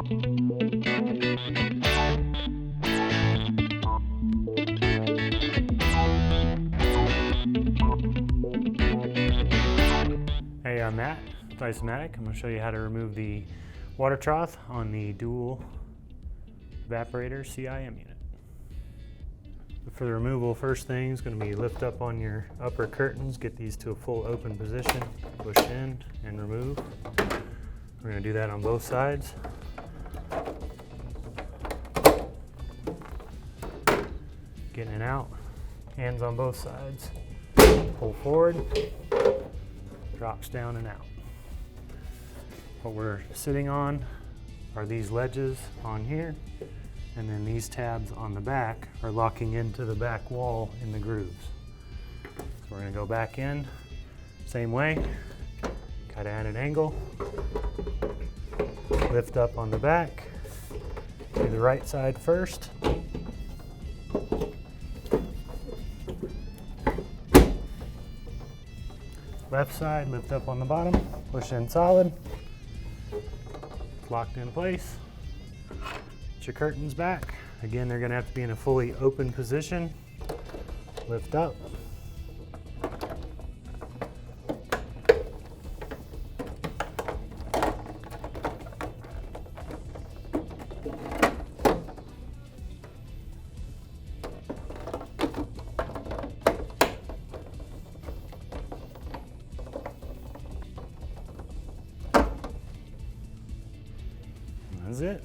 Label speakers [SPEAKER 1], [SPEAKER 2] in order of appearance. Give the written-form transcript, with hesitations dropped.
[SPEAKER 1] Hey, I'm Matt with Ice-O-Matic. I'm going to show you how to remove the water trough on the dual evaporator CIM unit. For the removal, first thing is going to be lift up on your upper curtains, get these to a full open position, push in and remove. We're going to do that on both sides. Getting it out, hands on both sides, pull forward, drops down and out. What we're sitting on are these ledges on here, and then these tabs on the back are locking into the back wall in the grooves. So we're going to go back in, same way, cut at an angle, lift up on the back, do the right side first, left side, lift up on the bottom, push in solid, locked in place. Get your curtains back. Again, they're going to have to be in a fully open position. Lift up. That's it.